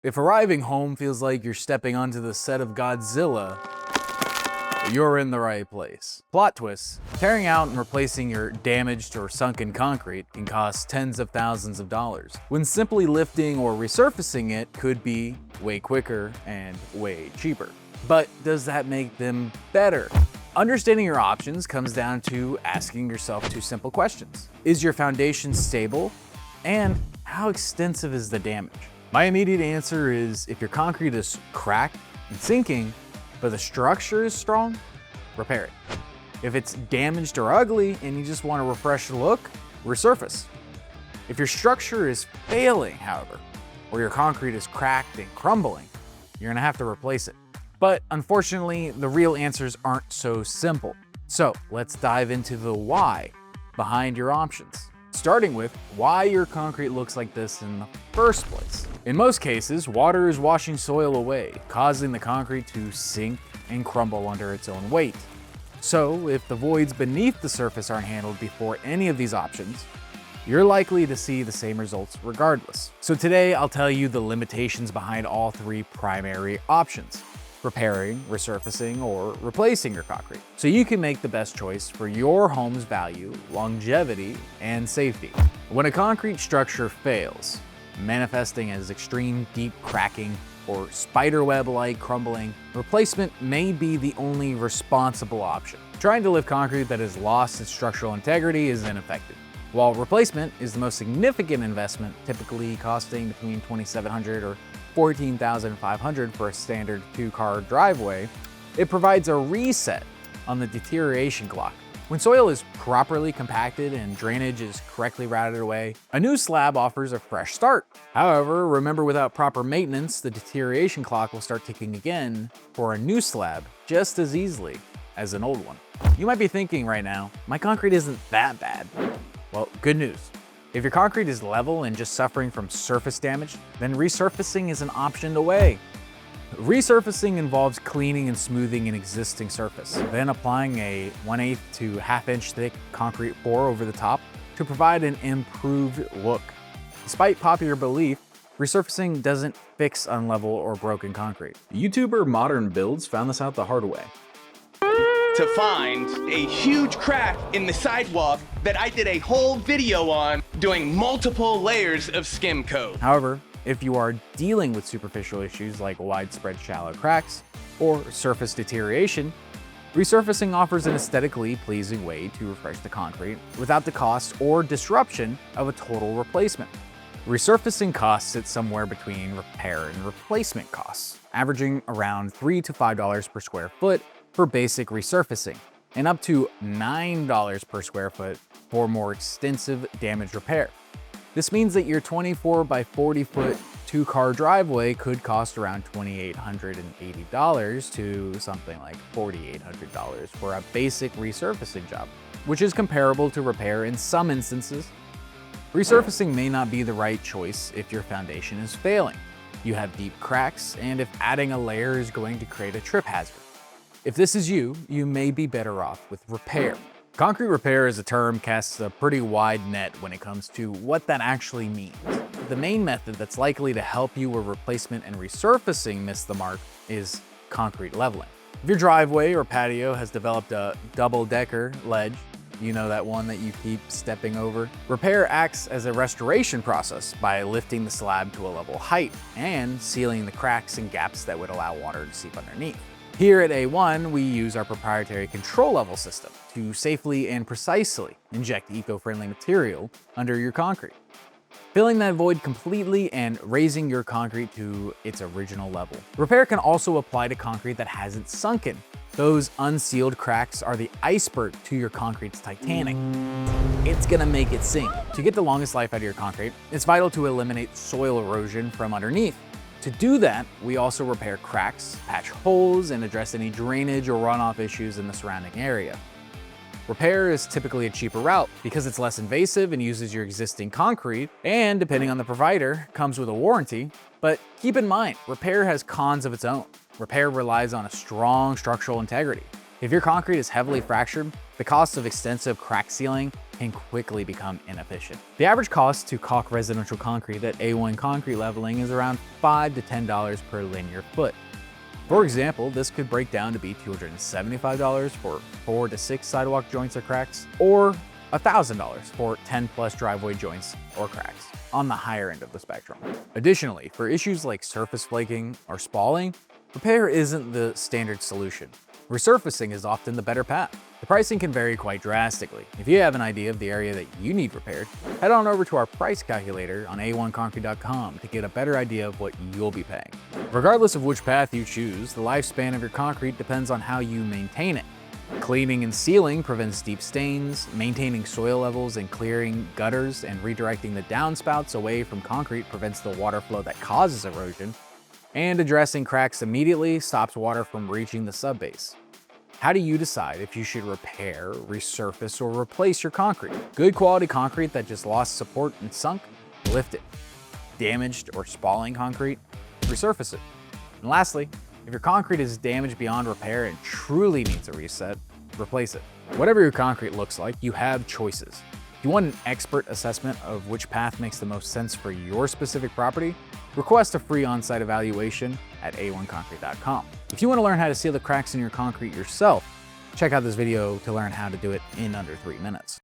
If arriving home feels like you're stepping onto the set of Godzilla, you're in the right place. Plot twist: tearing out and replacing your damaged or sunken concrete can cost tens of thousands of dollars, when simply lifting or resurfacing it could be way quicker and way cheaper. But does that make them better? Understanding your options comes down to asking yourself two simple questions. Is your foundation stable? And how extensive is the damage? My immediate answer is, if your concrete is cracked and sinking, but the structure is strong, repair it. If it's damaged or ugly and you just want a refreshed look, resurface. If your structure is failing, however, or your concrete is cracked and crumbling, you're gonna have to replace it. But unfortunately, the real answers aren't so simple. So let's dive into the why behind your options, starting with why your concrete looks like this in the first place. In most cases, water is washing soil away, causing the concrete to sink and crumble under its own weight. So if the voids beneath the surface aren't handled before any of these options, you're likely to see the same results regardless. So today I'll tell you the limitations behind all three primary options: repairing, resurfacing, or replacing your concrete, so you can make the best choice for your home's value, longevity, and safety. When a concrete structure fails, manifesting as extreme deep cracking or spiderweb-like crumbling, replacement may be the only responsible option. Trying to lift concrete that has lost its structural integrity is ineffective, while replacement is the most significant investment, typically costing between $2,700 or $14,500 for a standard 2-car driveway. It provides a reset on the deterioration clock. When soil is properly compacted and drainage is correctly routed away, a new slab offers a fresh start. However, remember, without proper maintenance, the deterioration clock will start ticking again for a new slab just as easily as an old one. You might be thinking right now, my concrete isn't that bad. Well, good news. If your concrete is level and just suffering from surface damage, then resurfacing is an option to weigh. Resurfacing involves cleaning and smoothing an existing surface, then applying a 1/8 to 1/2 inch thick concrete pour over the top to provide an improved look. Despite popular belief, resurfacing doesn't fix unlevel or broken concrete. YouTuber Modern Builds found this out the hard way. To find a huge crack in the sidewalk that I did a whole video on, doing multiple layers of skim coat. However, if you are dealing with superficial issues like widespread shallow cracks or surface deterioration, resurfacing offers an aesthetically pleasing way to refresh the concrete without the cost or disruption of a total replacement. Resurfacing costs sit somewhere between repair and replacement costs, averaging around $3 to $5 per square foot for basic resurfacing, and up to $9 per square foot for more extensive damage repair. This means that your 24 by 40 foot 2-car driveway could cost around $2,880 to something like $4,800 for a basic resurfacing job, which is comparable to repair in some instances. Resurfacing may not be the right choice if your foundation is failing, you have deep cracks, and if adding a layer is going to create a trip hazard. If this is you, you may be better off with repair. Concrete repair as a term casts a pretty wide net when it comes to what that actually means. The main method that's likely to help you where replacement and resurfacing miss the mark is concrete leveling. If your driveway or patio has developed a double-decker ledge, you know, that one that you keep stepping over, repair acts as a restoration process by lifting the slab to a level height and sealing the cracks and gaps that would allow water to seep underneath. Here at A1, we use our proprietary control level system to safely and precisely inject eco-friendly material under your concrete, filling that void completely and raising your concrete to its original level. Repair can also apply to concrete that hasn't sunken. Those unsealed cracks are the iceberg to your concrete's Titanic. It's gonna make it sink. To get the longest life out of your concrete, it's vital to eliminate soil erosion from underneath. To do that, we also repair cracks, patch holes, and address any drainage or runoff issues in the surrounding area. Repair is typically a cheaper route because it's less invasive and uses your existing concrete, and depending on the provider, comes with a warranty. But keep in mind, repair has cons of its own. Repair relies on a strong structural integrity. If your concrete is heavily fractured, the cost of extensive crack sealing can quickly become inefficient. The average cost to caulk residential concrete at A1 concrete leveling is around $5 to $10 per linear foot. For example, this could break down to be $275 for 4 to 6 sidewalk joints or cracks, or $1,000 for 10 plus driveway joints or cracks, on the higher end of the spectrum. Additionally, for issues like surface flaking or spalling, repair isn't the standard solution. Resurfacing is often the better path. The pricing can vary quite drastically. If you have an idea of the area that you need repaired, head on over to our price calculator on a1concrete.com to get a better idea of what you'll be paying. Regardless of which path you choose, the lifespan of your concrete depends on how you maintain it. Cleaning and sealing prevents deep stains, maintaining soil levels and clearing gutters and redirecting the downspouts away from concrete prevents the water flow that causes erosion, and addressing cracks immediately stops water from reaching the subbase. How do you decide if you should repair, resurface, or replace your concrete? Good quality concrete that just lost support and sunk? Lift it. Damaged or spalling concrete? Resurface it. And lastly, if your concrete is damaged beyond repair and truly needs a reset, replace it. Whatever your concrete looks like, you have choices. If you want an expert assessment of which path makes the most sense for your specific property, request a free on-site evaluation at a1concrete.com. If you want to learn how to seal the cracks in your concrete yourself, check out this video to learn how to do it in under 3 minutes.